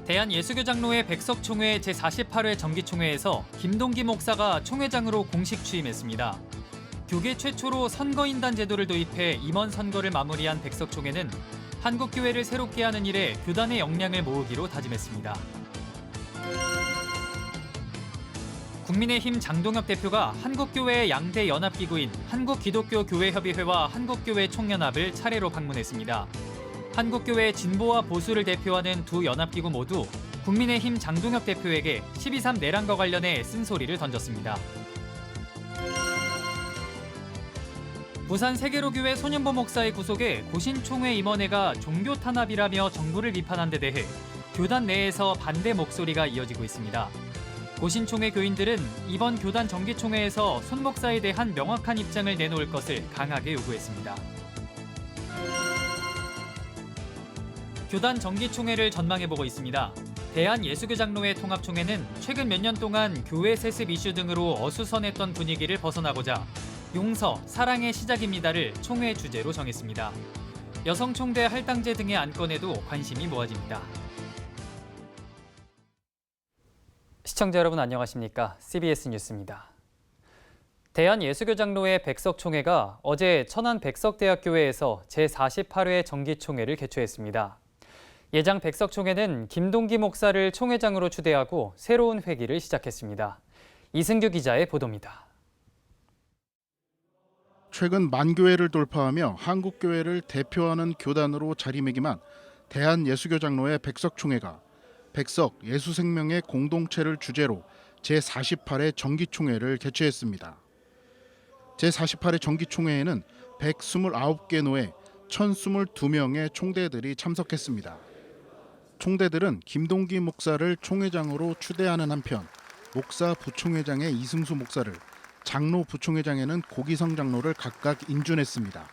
대한예수교장로회 백석총회 제48회 정기총회에서 김동기 목사가 총회장으로 공식 취임했습니다. 교계 최초로 선거인단 제도를 도입해 임원 선거를 마무리한 백석총회는 한국교회를 새롭게 하는 일에 교단의 역량을 모으기로 다짐했습니다. 국민의힘 장동혁 대표가 한국교회의 양대 연합기구인 한국기독교교회협의회와 한국교회 총연합을 차례로 방문했습니다. 한국교회의 진보와 보수를 대표하는 두 연합기구 모두 국민의힘 장동혁 대표에게 12.3 내란과 관련해 쓴소리를 던졌습니다. 부산 세계로교회 손윤보 목사의 구속에 고신총회 임원회가 종교 탄압이라며 정부를 비판한 데 대해 교단 내에서 반대 목소리가 이어지고 있습니다. 고신총회 교인들은 이번 교단 정기총회에서 손 목사에 대한 명확한 입장을 내놓을 것을 강하게 요구했습니다. 교단 정기총회를 전망해보고 있습니다. 대한예수교장로회 통합총회는 최근 몇 년 동안 교회 세습 이슈 등으로 어수선했던 분위기를 벗어나고자 용서, 사랑의 시작입니다를 총회 주제로 정했습니다. 여성총대 할당제 등의 안건에도 관심이 모아집니다. 시청자 여러분 안녕하십니까? CBS 뉴스입니다. 대한예수교장로회 백석총회가 어제 천안 백석대학교회에서 제48회 정기총회를 개최했습니다. 예장 백석총회는 김동기 목사를 총회장으로 추대하고 새로운 회기를 시작했습니다. 이승규 기자의 보도입니다. 최근 만교회를 돌파하며 한국교회를 대표하는 교단으로 자리매김한 대한예수교장로회 백석총회가 백석 예수생명의 공동체를 주제로 제48회 정기총회를 개최했습니다. 제48회 정기총회에는 129개 노회 1022명의 총대들이 참석했습니다. 총대들은 김동기 목사를 총회장으로 추대하는 한편 목사 부총회장의 이승수 목사를, 장로 부총회장에는 고기성 장로를 각각 인준했습니다.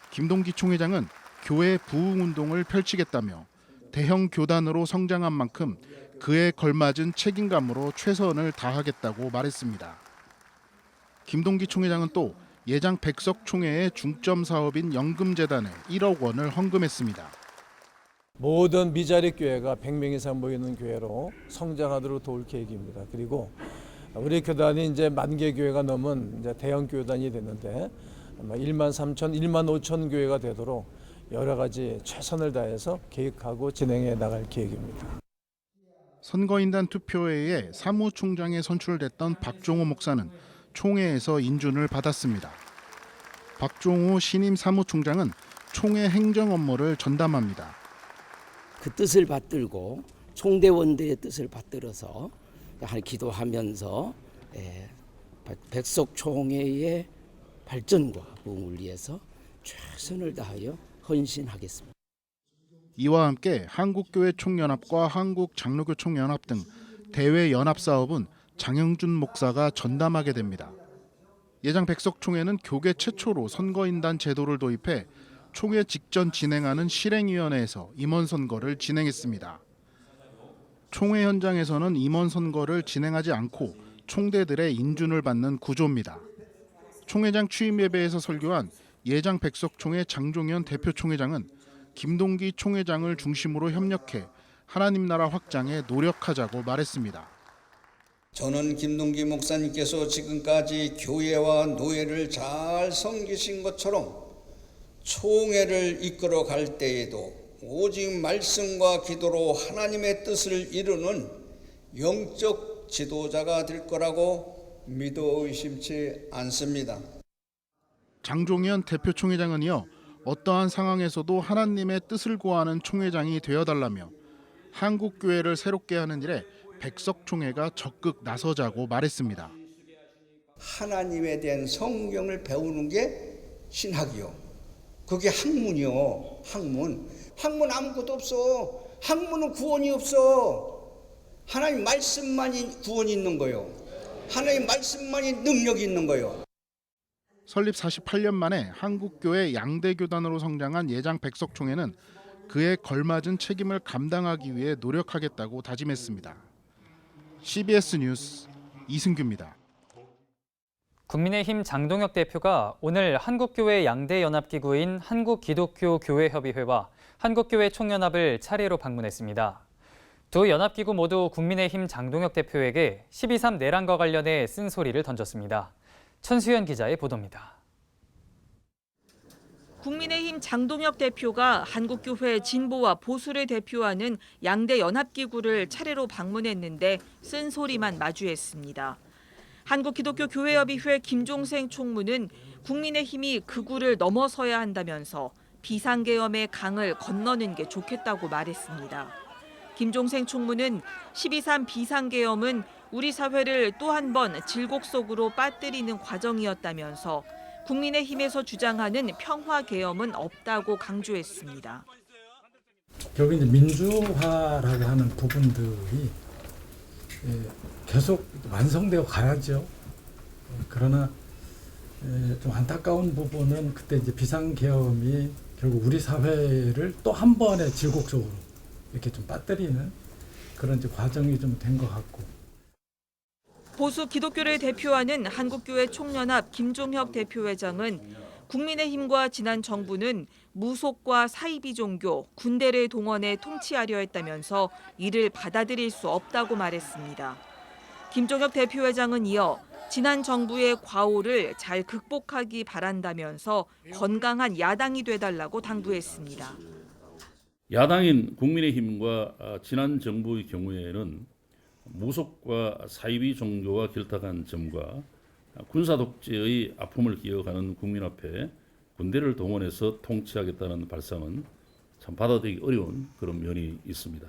김동기 총회장은 교회 부흥운동을 펼치겠다며 대형 교단으로 성장한 만큼 그에 걸맞은 책임감으로 최선을 다하겠다고 말했습니다. 김동기 총회장은 또 예장 백석총회의 중점 사업인 연금재단에 1억 원을 헌금했습니다. 모든 미자립 교회가 100명 이상 모이는 교회로 성장하도록 도울 계획입니다. 그리고 우리 교단이 이제 10,000개 교회가 넘은 이제 대형 교단이 됐는데 13,000, 15,000 교회가 되도록 여러 가지 최선을 다해서 계획하고 진행해 나갈 계획입니다. 선거인단 투표회에 사무총장에 선출됐던 박종호 목사는 총회에서 인준을 받았습니다. 박종호 신임 사무총장은 총회 행정 업무를 전담합니다. 그 뜻을 받들고 총대원들의 뜻을 받들어서 기도하면서 백석총회의 발전과 부흥을 위해서 최선을 다하여 헌신하겠습니다. 이와 함께 한국교회 총연합과 한국장로교 총연합 등 대외 연합 사업은 장영준 목사가 전담하게 됩니다. 예장 백석총회는 교계 최초로 선거인단 제도를 도입해 총회 직전 진행하는 실행위원회에서 임원 선거를 진행했습니다. 총회 현장에서는 임원 선거를 진행하지 않고 총대들의 인준을 받는 구조입니다. 총회장 취임 예배에서 설교한 예장 백석총회 장종현 대표 총회장은 김동기 총회장을 중심으로 협력해 하나님 나라 확장에 노력하자고 말했습니다. 저는 김동기 목사님께서 지금까지 교회와 노예를 잘 섬기신 것처럼 총회를 이끌어 갈 때에도 오직 말씀과 기도로 하나님의 뜻을 이루는 영적 지도자가 될 거라고 믿어 의심치 않습니다. 장종현 대표 총회장은 이어 어떠한 상황에서도 하나님의 뜻을 구하는 총회장이 되어달라며 한국교회를 새롭게 하는 일에 백석총회가 적극 나서자고 말했습니다. 하나님에 대한 성경을 배우는 게 신학이요. 그게 학문이요. 학문 아무것도 없어. 학문은 구원이 없어. 하나님 말씀만이 구원이 있는 거예요. 하나님 말씀만이 능력이 있는 거예요. 설립 48년 만에 한국교회 양대교단으로 성장한 예장 백석총회는 그에 걸맞은 책임을 감당하기 위해 노력하겠다고 다짐했습니다. CBS 뉴스 이승규입니다. 국민의힘 장동혁 대표가 오늘 한국교회 양대 연합기구인 한국기독교교회협의회와 한국교회 총연합을 차례로 방문했습니다. 두 연합기구 모두 국민의힘 장동혁 대표에게 12.3 내란과 관련해 쓴소리를 던졌습니다. 천수연 기자의 보도입니다. 국민의힘 장동혁 대표가 한국교회 진보와 보수를 대표하는 양대 연합기구를 차례로 방문했는데 쓴소리만 마주했습니다. 한국기독교교회협의회 김종생 총무는 국민의힘이 극우를 넘어서야 한다면서 비상계엄의 강을 건너는 게 좋겠다고 말했습니다. 김종생 총무는 12.3 비상계엄은 우리 사회를 또 한 번 질곡 속으로 빠뜨리는 과정이었다면서 국민의힘에서 주장하는 평화계엄은 없다고 강조했습니다. 결국 이제 민주화라고 하는 부분들이 계속 완성되어 가야죠. 그러나 좀 안타까운 부분은 그때 이제 비상계엄이 결국 우리 사회를 또 한 번의 질곡 속으로 이렇게 좀 빠뜨리는 그런 이제 과정이 좀 된 것 같고. 보수 기독교를 대표하는 한국교회 총연합 김종혁 대표회장은 국민의힘과 지난 정부는 무속과 사이비 종교, 군대를 동원해 통치하려 했다면서 이를 받아들일 수 없다고 말했습니다. 김종혁 대표회장은 이어 지난 정부의 과오를 잘 극복하기 바란다면서 건강한 야당이 돼달라고 당부했습니다. 야당인 국민의힘과 지난 정부의 경우에는 무속과 사이비 종교와 결탁한 점과 군사 독재의 아픔을 기억하는 국민 앞에 군대를 동원해서 통치하겠다는 발상은 참 받아들이기 어려운 그런 면이 있습니다.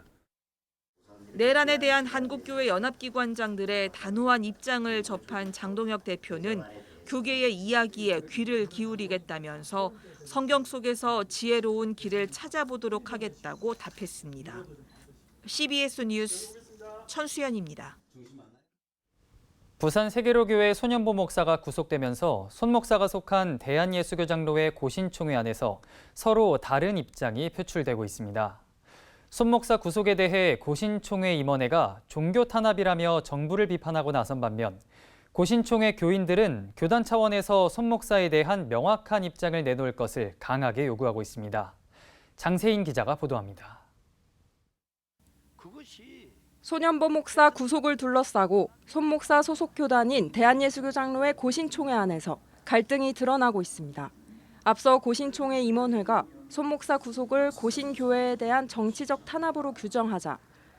내란에 대한 한국교회 연합기관장들의 단호한 입장을 접한 장동혁 대표는 교계의 이야기에 귀를 기울이겠다면서 성경 속에서 지혜로운 길을 찾아보도록 하겠다고 답했습니다. CBS 뉴스 천수연입니다. 부산 세계로교회 손연보 목사가 구속되면서 손 목사가 속한 대한예수교장로회 고신총회 안에서 서로 다른 입장이 표출되고 있습니다. 손 목사 구속에 대해 고신총회 임원회가 종교 탄압이라며 정부를 비판하고 나선 반면 고신총회 교인들은 교단 차원에서 손 목사에 대한 명확한 입장을 내놓을 것을 강하게 요구하고 있습니다. 장세인 기자가 보도합니다. 손연보 목사 구속을 둘러싸고 손 목사 소속 교단인 대한예수교장로회 고신총회 안에서 갈등이 드러나고 있습니다. 앞서 고신총회 임원회가 손 목사 구속을 고신교회에 대한 정치적 탄압으로 규정하자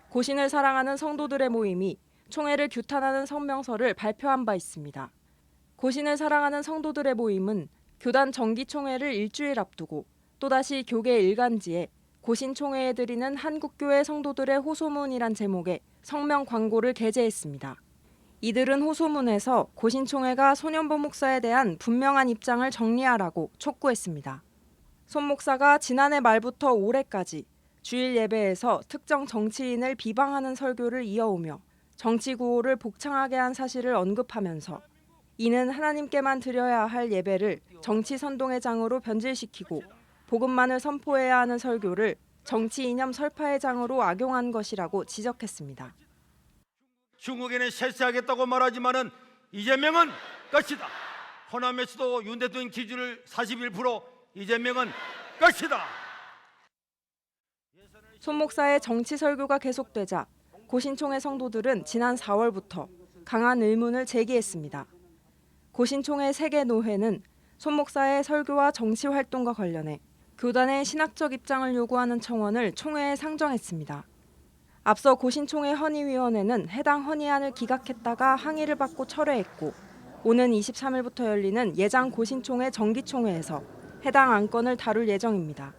고신을 사랑하는 성도들의 모임이 총회를 규탄하는 성명서를 발표한 바 있습니다. 고신을 사랑하는 성도들의 모임은 교단 정기총회를 일주일 앞두고 또다시 교계 일간지에 고신총회에 드리는 한국교회 성도들의 호소문이란 제목의 성명 광고를 게재했습니다. 이들은 호소문에서 고신총회가 손연보 목사에 대한 분명한 입장을 정리하라고 촉구했습니다. 손 목사가 지난해 말부터 올해까지 주일 예배에서 특정 정치인을 비방하는 설교를 이어오며 정치 구호를 복창하게 한 사실을 언급하면서 이는 하나님께만 드려야 할 예배를 정치 선동의 장으로 변질시키고 복음만을 선포해야 하는 설교를 정치 이념 설파의 장으로 악용한 것이라고 지적했습니다. 중국에는 쇄세하겠다고 말하지만은 이재명은 끝이다. 호남에서도 윤 대통령 기준을 41% 이재명은 끝이다. 손 목사의 정치 설교가 계속되자 고신총회 성도들은 지난 4월부터 강한 의문을 제기했습니다. 고신총회 세계노회는 손 목사의 설교와 정치 활동과 관련해 교단의 신학적 입장을 요구하는 청원을 총회에 상정했습니다. 앞서 고신총회 헌의위원회는 해당 헌의안을 기각했다가 항의를 받고 철회했고 오는 23일부터 열리는 예장 고신총회 정기총회에서 해당 안건을 다룰 예정입니다.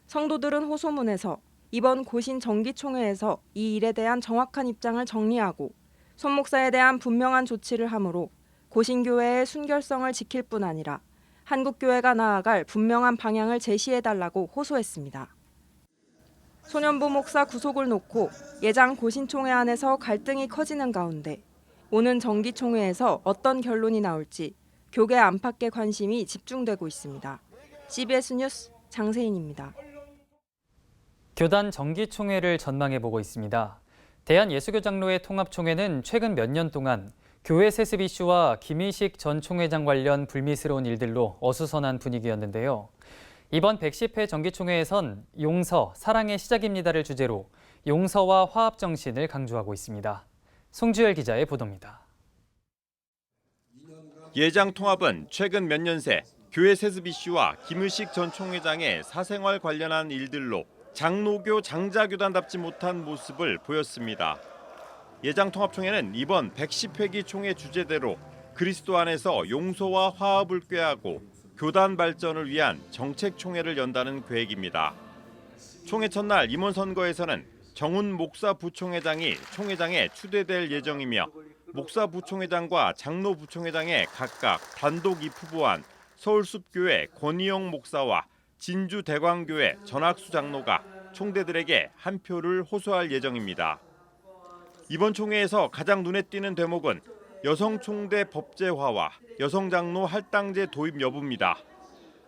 성도들은 호소문에서 이번 고신 정기총회에서 이 일에 대한 정확한 입장을 정리하고 손 목사에 대한 분명한 조치를 하므로 고신교회의 순결성을 지킬 뿐 아니라 한국교회가 나아갈 분명한 방향을 제시해달라고 호소했습니다. 손연보 목사 구속을 놓고 예장 고신총회 안에서 갈등이 커지는 가운데 오는 정기총회에서 어떤 결론이 나올지 교계 안팎의 관심이 집중되고 있습니다. CBS 뉴스 장세인입니다. 교단 정기총회를 전망해보고 있습니다. 대한예수교장로회 통합총회는 최근 몇 년 동안 교회 세습 이슈와 김희식 전 총회장 관련 불미스러운 일들로 어수선한 분위기였는데요. 이번 110회 정기총회에선 용서, 사랑의 시작입니다를 주제로 용서와 화합 정신을 강조하고 있습니다. 송주열 기자의 보도입니다. 예장 통합은 최근 몇 년 새 교회 세습 이슈와 김의식 전 총회장의 사생활 관련한 일들로 장로교 장자교단답지 못한 모습을 보였습니다. 예장 통합총회는 이번 110회기 총회 주제대로 그리스도 안에서 용서와 화합을 꾀하고 교단 발전을 위한 정책 총회를 연다는 계획입니다. 총회 첫날 임원 선거에서는 정훈 목사 부총회장이 총회장에 추대될 예정이며 목사 부총회장과 장로 부총회장에 각각 단독 입후보한 서울숲교회 권희영 목사와 진주 대광교회 전학수 장로가 총대들에게 한 표를 호소할 예정입니다. 이번 총회에서 가장 눈에 띄는 대목은 여성총대 법제화와 여성장로 할당제 도입 여부입니다.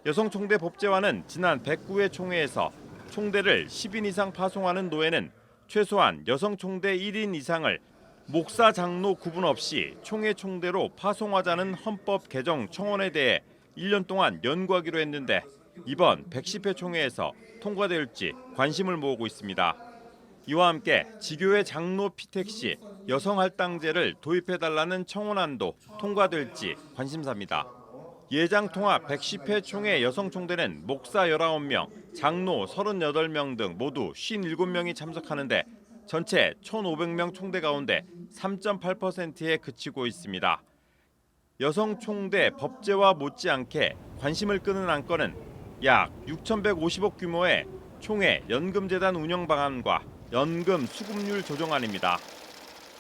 여성총대 법제화는 지난 109회 총회에서 총대를 10인 이상 파송하는 노회는 최소한 여성총대 1인 이상을 목사 장로 구분 없이 총회 총대로 파송하자는 헌법 개정 청원에 대해 1년 동안 연구하기로 했는데 이번 110회 총회에서 통과될지 관심을 모으고 있습니다. 이와 함께 지교회 장로 피택 시 여성 할당제를 도입해달라는 청원안도 통과될지 관심사입니다. 예장 통합 110회 총회 여성 총대는 목사 19명, 장로 38명 등 모두 57명이 참석하는데 전체 1,500명 총대 가운데 3.8%에 그치고 있습니다. 여성 총대 법제화 못지않게 관심을 끄는 안건은 약 6,150억 규모의 총회 연금재단 운영 방안과 연금 수급률 조정안입니다.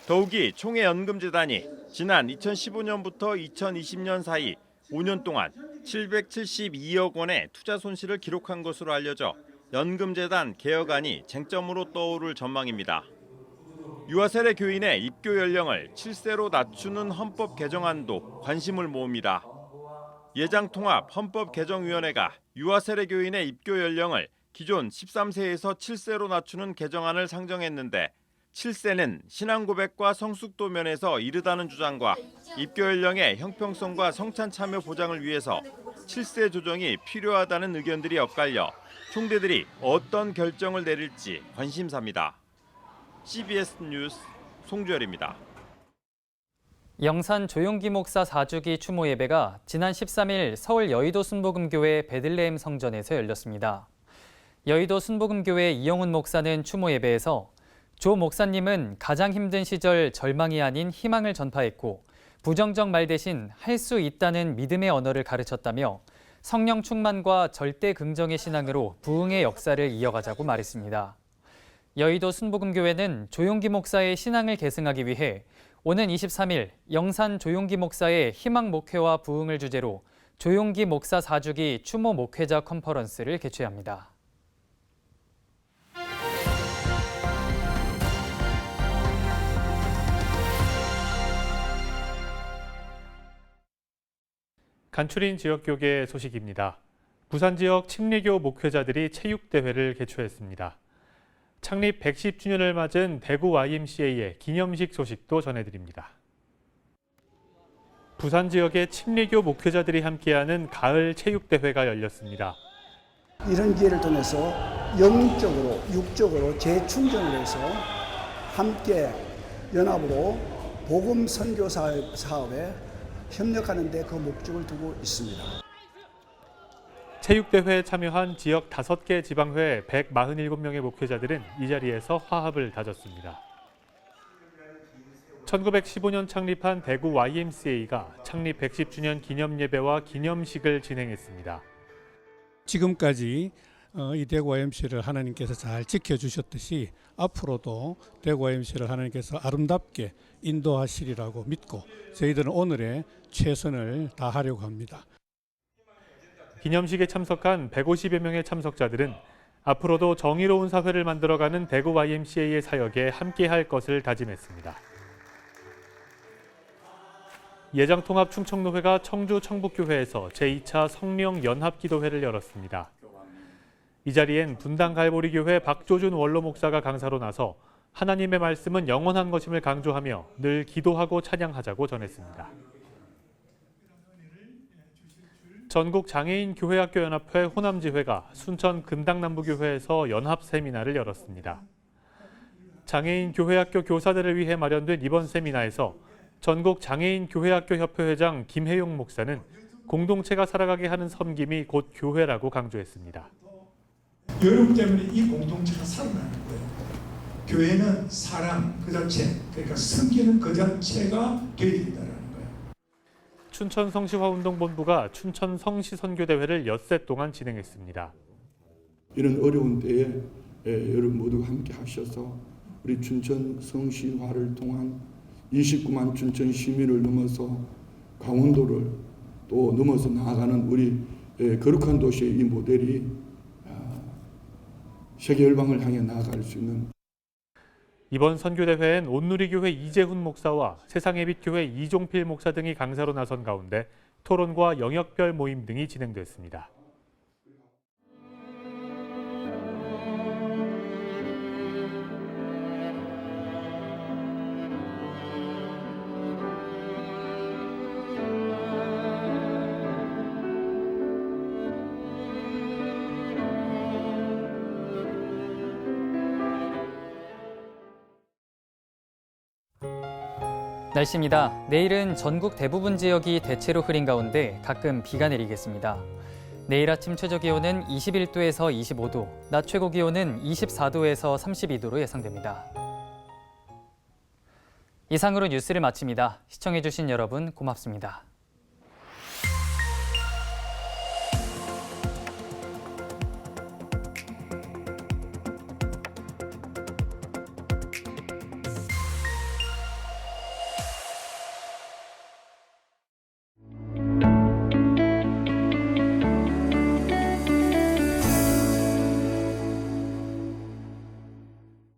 더욱이 총회 연금재단이 지난 2015년부터 2020년 사이 5년 동안 772억 원의 투자 손실을 기록한 것으로 알려져 연금재단 개혁안이 쟁점으로 떠오를 전망입니다. 유아 세례 교인의 입교 연령을 7세로 낮추는 헌법 개정안도 관심을 모읍니다. 예장통합 헌법개정위원회가 유아 세례 교인의 입교 연령을 기존 13세에서 7세로 낮추는 개정안을 상정했는데 7세는 신앙 고백과 성숙도 면에서 이르다는 주장과 입교 연령의 형평성과 성찬 참여 보장을 위해서 7세 조정이 필요하다는 의견들이 엇갈려 총대들이 어떤 결정을 내릴지 관심사입니다. CBS 뉴스 송주열입니다. 영산 조용기 목사 4주기 추모 예배가 지난 13일 서울 여의도 순복음교회 베들레헴 성전에서 열렸습니다. 여의도 순복음교회 이영훈 목사는 추모 예배에서 조 목사님은 가장 힘든 시절 절망이 아닌 희망을 전파했고 부정적 말 대신 할 수 있다는 믿음의 언어를 가르쳤다며 성령 충만과 절대 긍정의 신앙으로 부흥의 역사를 이어가자고 말했습니다. 여의도 순복음교회는 조용기 목사의 신앙을 계승하기 위해 오는 23일 영산 조용기 목사의 희망 목회와 부흥을 주제로 조용기 목사 4주기 추모 목회자 컨퍼런스를 개최합니다. 간추린 지역교계 소식입니다. 부산 지역 침례교 목회자들이 체육대회를 개최했습니다. 창립 110주년을 맞은 대구 YMCA의 기념식 소식도 전해드립니다. 부산 지역의 침례교 목회자들이 함께하는 가을 체육대회가 열렸습니다. 이런 기회를 통해서 영적으로, 육적으로 재충전을 해서 함께 연합으로 복음 선교 사업에 협력하는 데 그 목적을 두고 있습니다. 체육대회에 참여한 지역 5개 지방회 147명의 목회자들은 이 자리에서 화합을 다졌습니다. 1915년 창립한 대구 YMCA가 창립 110주년 기념예배와 기념식을 진행했습니다. 지금까지 이 대구 YMCA를 하나님께서 잘 지켜주셨듯이 앞으로도 대구 YMCA를 하나님께서 아름답게 인도하시리라고 믿고 저희들은 오늘의 최선을 다하려고 합니다. 기념식에 참석한 150여 명의 참석자들은 앞으로도 정의로운 사회를 만들어가는 대구 YMCA의 사역에 함께할 것을 다짐했습니다. 예장통합 충청노회가 청주 청북교회에서 제2차 성령연합기도회를 열었습니다. 이 자리엔 분당갈보리교회 박조준 원로 목사가 강사로 나서 하나님의 말씀은 영원한 것임을 강조하며 늘 기도하고 찬양하자고 전했습니다. 전국 장애인 교회학교 연합회 호남지회가 순천 금당남부교회에서 연합 세미나를 열었습니다. 장애인 교회학교 교사들을 위해 마련된 이번 세미나에서 전국 장애인 교회학교 협회 회장 김혜용 목사는 공동체가 살아가게 하는 섬김이 곧 교회라고 강조했습니다. 여러분 때문에 이 공동체가 살아나는 거예요. 교회는 사랑 그 자체, 그러니까 섬기는 그 자체가 되어야 된다는 거예요. 춘천 성시화운동본부가 춘천 성시 선교대회를 엿새 동안 진행했습니다. 이런 어려운 때에 여러분 모두가 함께 하셔서 우리 춘천 성시화를 통한 29만 춘천 시민을 넘어서 강원도를 또 넘어서 나아가는 우리 거룩한 도시의 이 모델이 세계 열방을 향해 나아갈 수 있는. 이번 선교대회엔 온누리교회 이재훈 목사와 세상의 빛 교회 이종필 목사 등이 강사로 나선 가운데 토론과 영역별 모임 등이 진행됐습니다. 날씨입니다. 내일은 전국 대부분 지역이 대체로 흐린 가운데 가끔 비가 내리겠습니다. 내일 아침 최저 기온은 21도에서 25도, 낮 최고 기온은 24도에서 32도로 예상됩니다. 이상으로 뉴스를 마칩니다. 시청해주신 여러분 고맙습니다.